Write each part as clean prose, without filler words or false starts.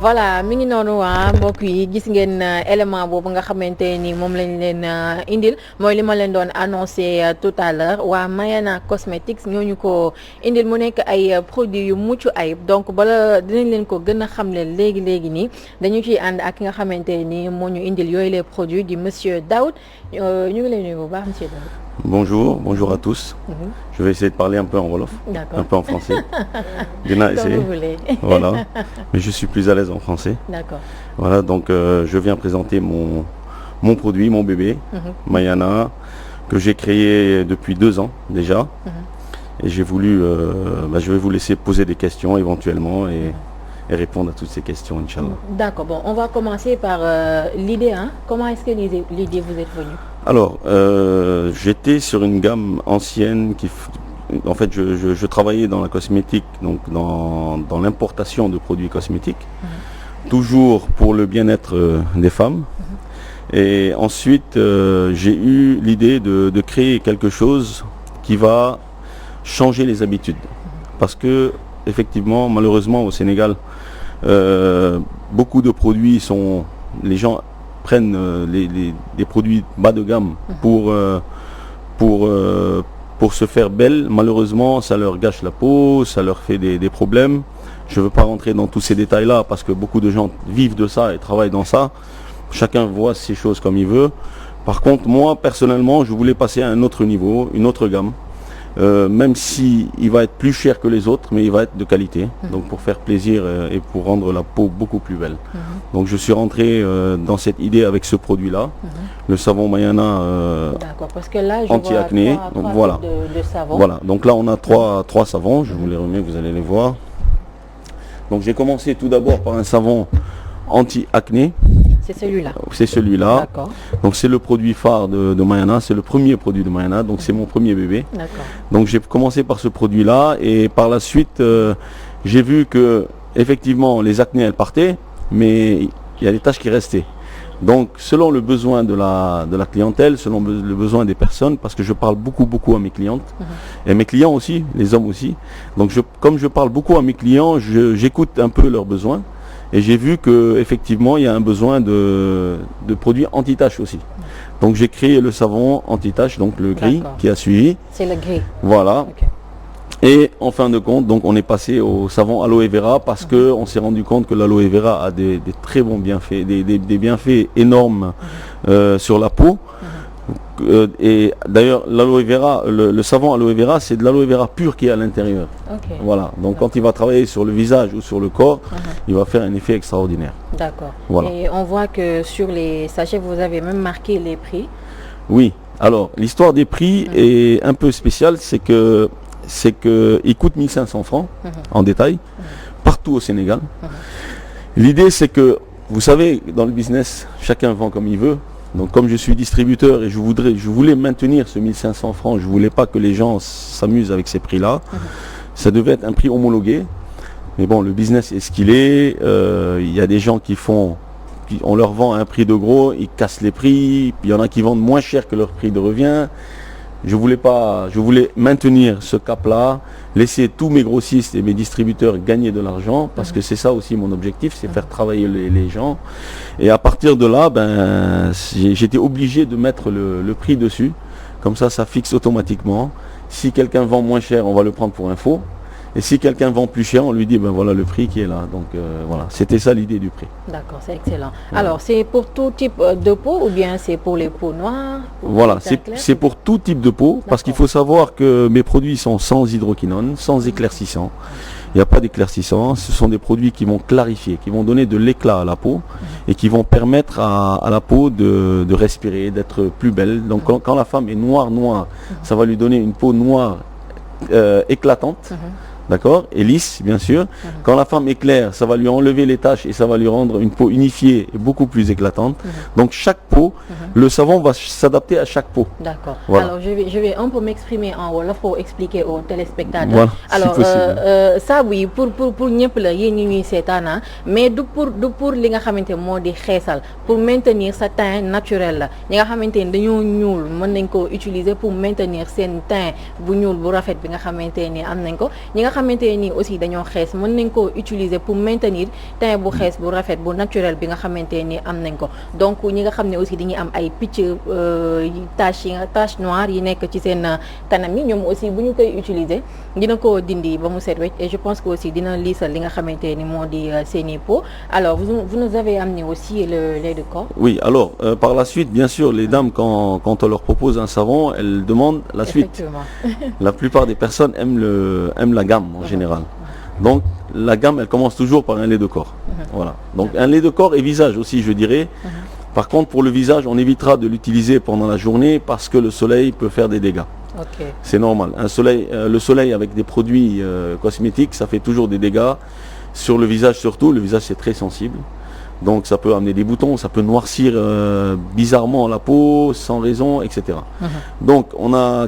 voilà mi ngi noonu mbokk yi gis ngeen élément boobu nga xamante ni moom lañ leen indil mooy li ma leen doon annoncé tout à l'heure waa Mayana Cosmetics ñooñu ko indil mu nekk ay produits yu mucc ayib donc bala dinañ leen ko gën a xamle léegi nii dañu ciy ànd ak ki nga xamante ni moo ñu indil yooyu les produits di monsieur Daoud ñu ngi lay nuyu bu baax monsieur Daoud. Bonjour à tous. Je vais essayer de parler un peu en wolof, un peu en français. Dina essayer. Comme vous voulez. Voilà. Mais je suis plus à l'aise en français. D'accord. Voilà, donc je viens présenter mon produit, mon bébé, Mayana, que j'ai créé depuis 2 ans déjà. Et j'ai voulu, je vais vous laisser poser des questions éventuellement et répondre à toutes ces questions, Inch'Allah. D'accord, bon, on va commencer par l'idée. Comment est-ce que l'idée vous est venue? Alors, j'étais sur une gamme ancienne en fait, je travaillais dans la cosmétique, donc dans l'importation de produits cosmétiques, toujours pour le bien-être des femmes. Et ensuite, j'ai eu l'idée de créer quelque chose qui va changer les habitudes. Parce que, effectivement, malheureusement, au Sénégal, beaucoup de produits les gens prennent des produits bas de gamme pour se faire belle. Malheureusement, ça leur gâche la peau, ça leur fait des problèmes. Je ne veux pas rentrer dans tous ces détails-là parce que beaucoup de gens vivent de ça et travaillent dans ça. Chacun voit ces choses comme il veut. Par contre, moi, personnellement, je voulais passer à un autre niveau, une autre gamme. Même si il va être plus cher que les autres, mais il va être de qualité, donc pour faire plaisir et pour rendre la peau beaucoup plus belle. Donc je suis rentré dans cette idée avec ce produit-là, le savon Mayana anti-acné. Donc voilà. De savon. Voilà. Donc là on a trois savons. Je vous les remets, vous allez les voir. Donc j'ai commencé tout d'abord par un savon anti-acné. C'est celui-là. C'est celui-là. D'accord. Donc c'est le produit phare de Mayana, c'est le premier produit de Mayana, donc c'est mon premier bébé. D'accord. Donc j'ai commencé par ce produit-là et par la suite j'ai vu que effectivement les acnés elles partaient, mais il y a des taches qui restaient. Donc selon le besoin de la clientèle, selon le besoin des personnes, parce que je parle beaucoup à mes clientes et mes clients aussi, les hommes aussi. Donc comme je parle beaucoup à mes clients, j'écoute un peu leurs besoins. Et j'ai vu qu'effectivement, il y a un besoin de produits anti-taches aussi. Donc j'ai créé le savon anti-taches, donc le gris qui a suivi. C'est le gris. Voilà. Okay. Et en fin de compte, donc on est passé au savon aloe vera parce qu'on s'est rendu compte que l'aloe vera a des très bons bienfaits, des bienfaits énormes sur la peau. Et d'ailleurs, l'aloe vera, le savon aloe vera, c'est de l'aloe vera pur qui est à l'intérieur. Okay. Voilà. Donc quand il va travailler sur le visage ou sur le corps, il va faire un effet extraordinaire. D'accord. Voilà. Et on voit que sur les sachets, vous avez même marqué les prix. Oui. Alors, l'histoire des prix est un peu spéciale, c'est que il coûte 1500 francs en détail, partout au Sénégal. L'idée, c'est que, vous savez, dans le business, chacun vend comme il veut. Donc comme je suis distributeur et je voulais maintenir ce 1500 francs, je voulais pas que les gens s'amusent avec ces prix-là. Ça devait être un prix homologué. Mais bon, le business est ce qu'il est. Il y a des gens on leur vend à un prix de gros, ils cassent les prix. Il y en a qui vendent moins cher que leur prix de revient. Je voulais maintenir ce cap-là, laisser tous mes grossistes et mes distributeurs gagner de l'argent, parce que c'est ça aussi mon objectif, c'est faire travailler les gens. Et à partir de là, j'étais obligé de mettre le prix dessus, comme ça fixe automatiquement. Si quelqu'un vend moins cher, on va le prendre pour info. Et si quelqu'un vend plus cher, on lui dit, voilà le prix qui est là. Donc voilà, c'était ça l'idée du prix. D'accord, c'est excellent. Voilà. Alors, c'est pour tout type de peau ou bien c'est pour les peaux noires? Voilà, c'est pour tout type de peau, parce qu'il faut savoir que mes produits sont sans hydroquinone, sans éclaircissant. Il n'y a pas d'éclaircissant, ce sont des produits qui vont clarifier, qui vont donner de l'éclat à la peau et qui vont permettre à la peau de respirer, d'être plus belle. Donc quand la femme est noire, ça va lui donner une peau noire éclatante. D'accord, et lisse bien sûr. Quand la femme est claire, ça va lui enlever les taches et ça va lui rendre une peau unifiée et beaucoup plus éclatante. Donc chaque peau, le savon va s'adapter à chaque peau. D'accord. Voilà. Alors je vais un peu m'exprimer en wolof pour expliquer aux téléspectateurs. Voilà, alors si possible. ça oui pour ñëpp la yéen ñi ñuy seetaan mais du pour li nga xamante moo di xeesal, pour maintenir sa teint naturel la. ñi nga xamante ni dañoo ñuul mën nañ ko utiliser pour maintenir seen teint bu ñuul bu rafet bi nga xamante ni am nañ ko. ñi nga xamante ni aussi dañoo xees mën nañ koo utiliser pour maintenir teint bu xees bu rafet bu naturel bi nga xamante ni am nañ ko donc ñi nga xam ne aussi dañuy am ay picc tache noire yi nekk ci seen kanam yi ñoom aussi bu ñu koy utiliser dina ko dindi ba mu set wecc et je pense que aussi dina liisal li nga xamante ni moo di seeni peau. Alors vous nous avez amené aussi le lait de corps. Oui, alors par la suite, bien sûr, les dames quand on leur propose un savon, elles demandent la suite. La plupart des personnes aiment la gamme en général. Donc la gamme, elle commence toujours par un lait de corps. Voilà. Donc un lait de corps et visage aussi, je dirais. Par contre, pour le visage, on évitera de l'utiliser pendant la journée parce que le soleil peut faire des dégâts. Okay. C'est normal. Le soleil avec des produits cosmétiques, ça fait toujours des dégâts. Sur le visage surtout, le visage c'est très sensible. Donc ça peut amener des boutons, ça peut noircir bizarrement la peau, sans raison, etc. Donc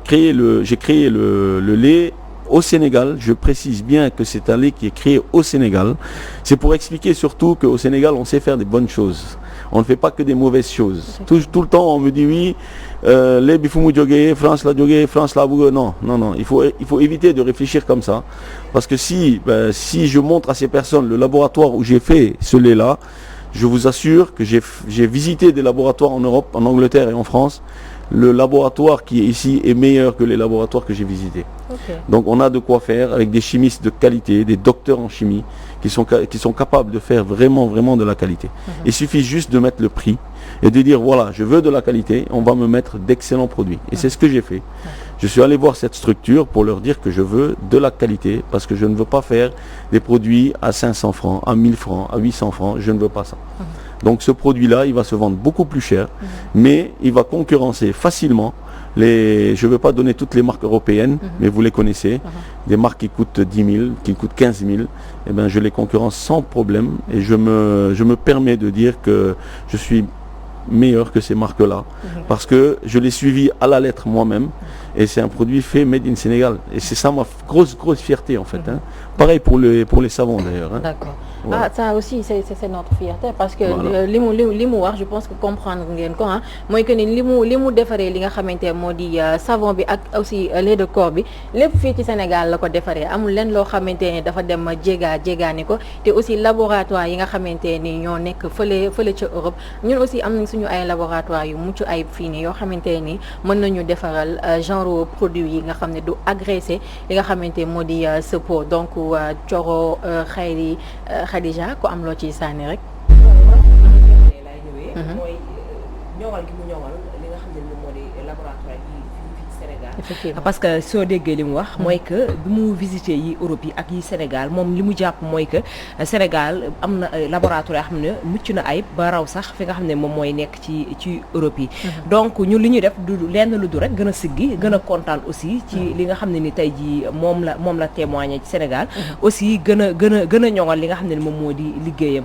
j'ai créé le lait au Sénégal. Je précise bien que c'est un lait qui est créé au Sénégal. C'est pour expliquer surtout qu'au Sénégal, on sait faire des bonnes choses. On ne fait pas que des mauvaises choses. Tout le temps, on me dit oui, les bifoumu jogé, France la jogé, France la bouge. Non. Il faut éviter de réfléchir comme ça. Parce que si je montre à ces personnes le laboratoire où j'ai fait ce lait-là, je vous assure que j'ai visité des laboratoires en Europe, en Angleterre et en France. Le laboratoire qui est ici est meilleur que les laboratoires que j'ai visités. Okay. Donc on a de quoi faire avec des chimistes de qualité, des docteurs en chimie qui sont capables de faire vraiment de la qualité. Il suffit juste de mettre le prix et de dire voilà, je veux de la qualité, on va me mettre d'excellents produits. Et c'est ce que j'ai fait. Je suis allé voir cette structure pour leur dire que je veux de la qualité parce que je ne veux pas faire des produits à 500 francs, à 1000 francs, à 800 francs, je ne veux pas ça. Donc ce produit-là, il va se vendre beaucoup plus cher, mais il va concurrencer facilement je ne veux pas donner toutes les marques européennes, mais vous les connaissez, des marques qui coûtent 10 000, qui coûtent 15 000, eh ben, je les concurrence sans problème et je me permets de dire que je suis meilleur que ces marques-là parce que je l'ai suivi à la lettre moi-même et c'est un produit fait made in Sénégal et c'est ça ma grosse fierté en fait. Pareil pour les savons d'ailleurs. D'accord. Voilà. Ça aussi c'est notre fierté parce que li mu wax je pense que comprendre ngeen ko mooy que ni li mu defaree li nga xamante moo di savon bi ak aussi lait de corps bi lépp fii ci Sénégal la ko defaree amul leen loo xamante ne dafa dem jéegaani ko te aussi laboratoire yi nga xamante ni ñoo nekk fële ca Europe ñun aussi am nañ suñu ay laboratoire yu mucc ay fii nii yoo xamante ni mën nañu defaral genre produit yi nga xam ne du agressé li nga xamante moo di sa peau donc Coro Khadija ko am loo ciy sànni rek. lay ñëwee. mooy ñoŋal gi mu ñoŋal li nga xam ne moom moo di laboratoire yi fii ci Sénégal. parce que soo déggee li mu wax. mooy que bi mu visité yi Europe yi ak yi Sénégal moom li mu jàpp mooy que Sénégal am na laboratoire yoo xam ne mucc na ayib ba raw sax fi nga xam ne moom mooy nekk ci Europe yi. donc ñun li ñuy def du lenn lu du rek gën a siggi gën a kontaan aussi ci li nga xam ne ni tey jii moom la témoigné ci Sénégal. aussi gën a ñoŋal li nga xam ne moom moo di liggéeyam.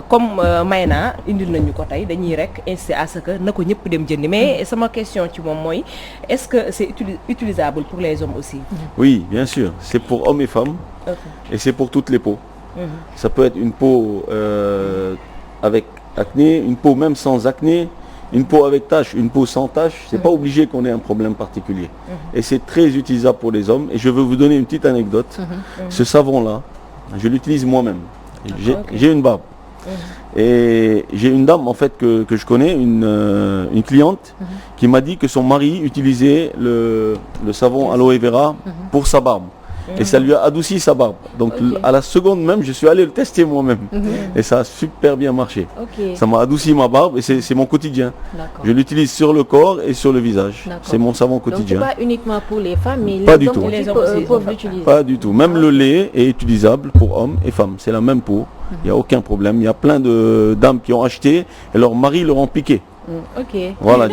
comme Mayna indil nañu ko tey dañuy rek insister à ce que na ko ñëpp dem jëndi mais sama question ci moom mooy est-ce que c'est utilisable pour les hommes aussi? Oui, bien sûr. C'est pour hommes et femmes. Okay. Et c'est pour toutes les peaux. Ça peut être une peau avec acné, une peau même sans acné, une peau avec taches, une peau sans taches. C'est pas obligé qu'on ait un problème particulier. Et c'est très utilisable pour les hommes. Et je veux vous donner une petite anecdote. Ce savon-là, je l'utilise moi-même. J'ai une barbe. Et j'ai une dame en fait que je connais, une cliente qui m'a dit que son mari utilisait le savon aloe vera pour sa barbe et ça lui a adouci sa barbe. Donc à la seconde même, je suis allé le tester moi-même et ça a super bien marché. Ça m'a adouci ma barbe et c'est mon quotidien. Je l'utilise sur le corps et sur le visage. C'est mon savon quotidien. Donc c'est pas uniquement pour les femmes, mais pas les hommes aussi peuvent l'utiliser. Pas du tout. Même le lait est utilisable pour hommes et femmes. C'est la même peau. Il n'y a aucun problème. Il y a plein de dames qui ont acheté et leur mari leur ont piqué. Voilà.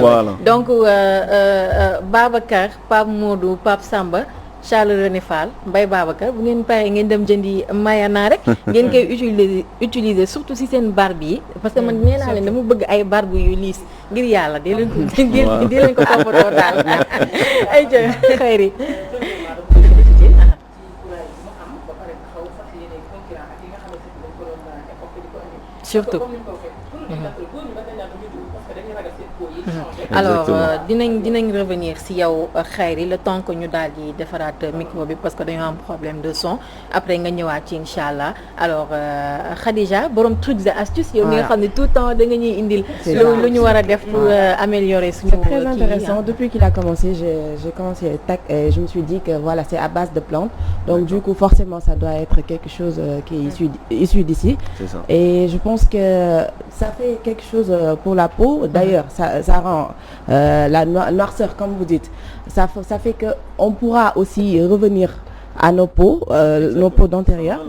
Voilà. Donc Babacar, Pape Modou, Pape Samba, Charles René Fall, Mbaye Babacar, bu ngeen paree ngeen dem jëndi Mayana rek ngeen koy utiliser surtout si seen barbe yi parce que man nee naa leen dama bëgg ay barbe yu liis ngir yàlla di leen ko toppatoo daal ay xëyri surtout alors dinañ revenir si yow Khayri le temps que ñu daal di defaraat micro bi parce que dañoo am problème de son après nga ñëwaat ci incha allah alors Khadija borom trucs et astuces. yow mi nga xam ne tout le temps da nga ñuy indil. lu ñu war a def pour améliorer suñu. C'est très intéressant. Depuis qu'il a commencé, j'ai commencé tac et je me suis dit que voilà, c'est à base de plantes. Donc du coup, forcément, ça doit être quelque chose qui est issu d'ici. C'est ça. Et je pense que ça fait quelque chose pour la peau. D'ailleurs, ça rend la noirceur, comme vous dites. Ça fait que on pourra aussi revenir à nos peaux d'intérieur.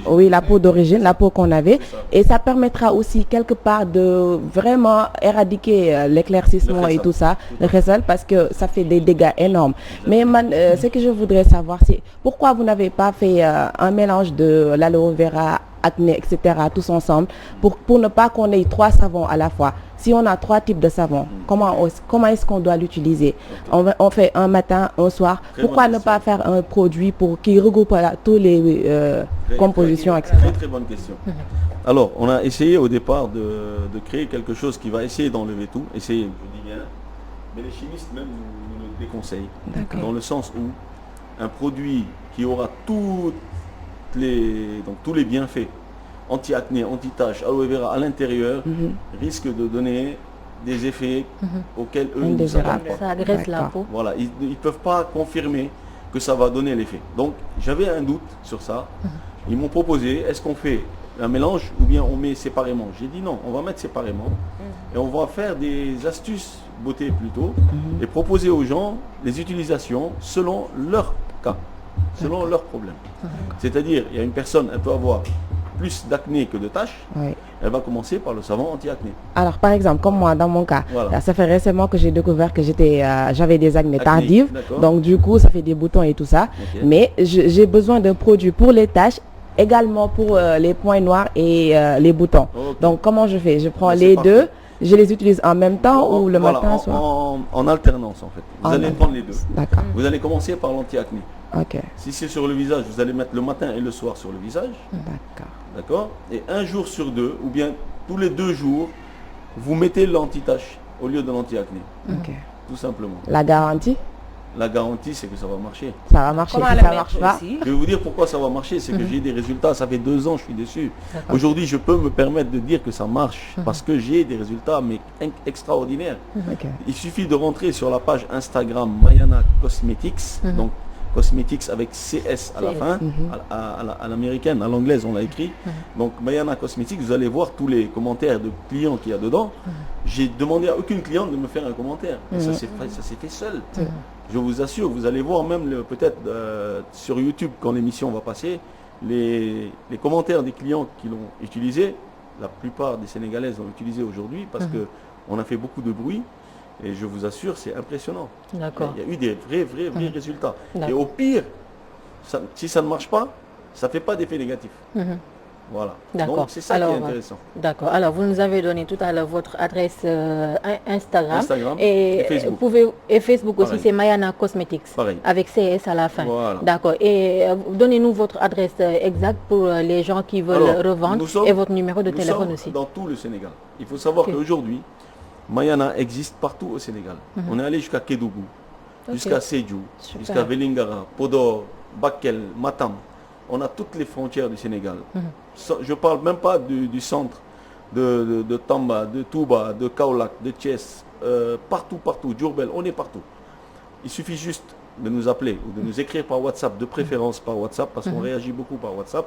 Oui, la peau d'origine, la peau qu'on avait. Et ça permettra aussi quelque part de vraiment éradiquer l'éclaircissement et tout ça, le réseau, parce que ça fait des dégâts énormes. Mais ce que je voudrais savoir, c'est pourquoi vous n'avez pas fait un mélange de l'aloe vera, acné, etc., tous ensemble, pour ne pas qu'on ait 3 savons à la fois. Si on a 3 types de savons, comment est-ce qu'on doit l'utiliser? On fait un matin, un soir. Pourquoi ne pas faire un produit qui regroupe toutes les compositions, etc. Très bonne question. Alors, on a essayé au départ de créer quelque chose qui va essayer d'enlever tout. Essayer, je dis bien. Mais les chimistes même nous le déconseillent. Dans le sens où un produit qui aura tous les bienfaits, anti-acné, anti-taches, aloe vera à l'intérieur, risque de donner des effets auxquels eux ne savent pas. Ça agresse la peau. Voilà, ils ne peuvent pas confirmer que ça va donner l'effet. Donc j'avais un doute sur ça. Ils m'ont proposé, est-ce qu'on fait un mélange ou bien on met séparément? J'ai dit non, on va mettre séparément et on va faire des astuces beauté plutôt et proposer aux gens les utilisations selon leur cas, selon leurs problèmes. C'est-à-dire, il y a une personne, elle peut avoir plus d'acné que de taches, elle va commencer par le savon anti-acné. Alors par exemple, comme moi dans mon cas, Voilà. ça fait récemment que j'ai découvert que j'avais des acné tardives, d'accord. donc du coup ça fait des boutons et tout ça, mais j'ai besoin d'un produit pour les taches, également pour les points noirs et les boutons. Donc comment je fais? Je prends les deux, je les utilise en même temps ou le matin, soir? En alternance en fait. Vous allez prendre les deux. D'accord. Vous allez commencer par l'anti-acné. Ok. Si c'est sur le visage, vous allez mettre le matin et le soir sur le visage. D'accord. D'accord? Et un jour sur deux, ou bien tous les 2 jours, vous mettez l'anti-tache au lieu de l'anti-acné. Ok. Tout simplement. La garantie? La garantie, c'est que ça va marcher. Ça va marcher. Comment Si la ça mettre marche pas, aussi? Je vais vous dire pourquoi ça va marcher, c'est que j'ai des résultats, ça fait 2 ans, je suis dessus. Aujourd'hui, je peux me permettre de dire que ça marche, parce que j'ai des résultats mais extraordinaires. ok. Il suffit de rentrer sur la page Instagram Mayana Cosmetics, donc Cosmetics avec CS à la fin, à l'américaine, à l'anglaise on l'a écrit. Donc Mayana Cosmetics, vous allez voir tous les commentaires de clients qu'il y a dedans. J'ai demandé à aucune cliente de me faire un commentaire. Et ça s'est fait seul. Je vous assure, vous allez voir même peut-être sur YouTube quand l'émission va passer, les commentaires des clients qui l'ont utilisé. La plupart des Sénégalaises l'ont utilisé aujourd'hui parce que on a fait beaucoup de bruit. Et je vous assure, c'est impressionnant. D'accord. Il y a eu des vrais résultats. Et au pire, si ça ne marche pas, ça ne fait pas d'effet négatif. Voilà. D'accord. Donc c'est ça qui est intéressant. D'accord. Alors vous nous avez donné tout à l'heure votre adresse Instagram et Facebook. Et Facebook aussi, Pareil. c'est Mayana Cosmetics. Pareil. Avec CS à la fin. Voilà. D'accord. Et donnez-nous votre adresse exacte pour les gens qui veulent revendre et votre numéro de téléphone aussi. Dans tout le Sénégal. Il faut savoir qu'aujourd'hui, Mayana existe partout au Sénégal. On est allé jusqu'à Kédougou, jusqu'à Sédhiou, jusqu'à Vélingara, Podor, Bakel, Matam. On a toutes les frontières du Sénégal. Je ne parle même pas du centre de Tamba, de Touba, de Kaolack, de Thiès, partout, Diourbel, on est partout. Il suffit juste de nous appeler ou de nous écrire par WhatsApp, de préférence par WhatsApp, parce qu'on réagit beaucoup par WhatsApp.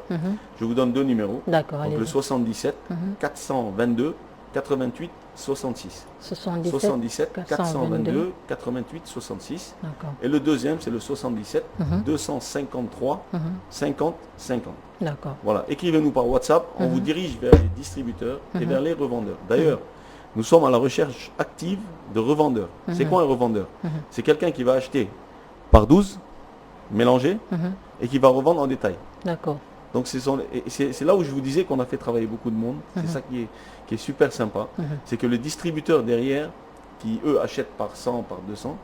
Je vous donne 2 numéros. D'accord. Donc le 77 422 88 66. 77 422 88 66. Et le deuxième, c'est le 77 253 50 50. D'accord. Voilà, écrivez-nous par WhatsApp, on vous dirige vers les distributeurs et vers les revendeurs. D'ailleurs, nous sommes à la recherche active de revendeurs. C'est quoi un revendeur? C'est quelqu'un qui va acheter par 12, mélanger, et qui va revendre en détail. D'accord. Donc c'est là où je vous disais qu'on a fait travailler beaucoup de monde. C'est ça qui est super sympa. C'est que les distributeurs derrière, qui eux achètent par 100, par 200,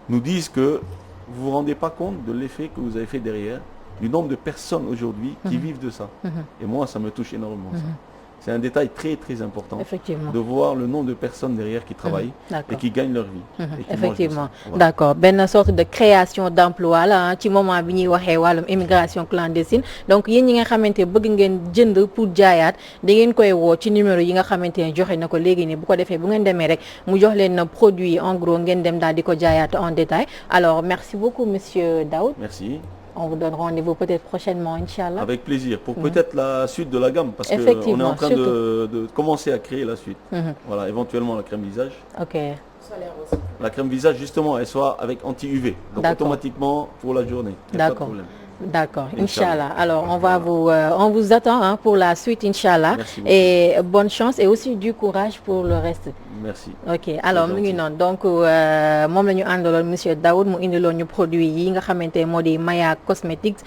nous disent que vous ne vous rendez pas compte de l'effet que vous avez fait derrière, du nombre de personnes aujourd'hui qui vivent de ça. Et moi, ça me touche énormément. Ça. C'est un détail très très important. Effectivement. De voir le nombre de personnes derrière qui travaillent et qui gagnent leur vie. Et qui Effectivement. voilà. D'accord. Benn sorte de création d'emploi là ci moment bi ñuy waxee wàllum immigration clandestine donc yéen ñi nga xamante bëgg ngeen jënd pour jaayaat da ngeen koy woo ci numéro yi nga xamante ne joxe na ko léegi nii bu ko defee bu ngeen demee rek mu jox leen produit yi en gros ngeen dem daal di ko jaayaat en détail. Alors merci beaucoup monsieur Daoud. Merci. On vous donne rendez-vous peut-être prochainement, Inch'Allah. Avec plaisir, pour peut-être la suite de la gamme, parce qu'on est en train de commencer à créer la suite. Voilà, éventuellement la crème visage. Ok. La crème visage, justement, elle soit avec anti-UV. Donc automatiquement pour la journée. D'accord. D'accord, Inch'Allah. Alors on vous attend pour la suite, Inch'Allah. Et bonne chance et aussi du courage pour le reste. Merci. Ok, alors mu ngi noonu donc moom la ñu àndaloon monsieur Daoud mu indiloon ñu produit yi nga xamante moo di Maya Cosmetics.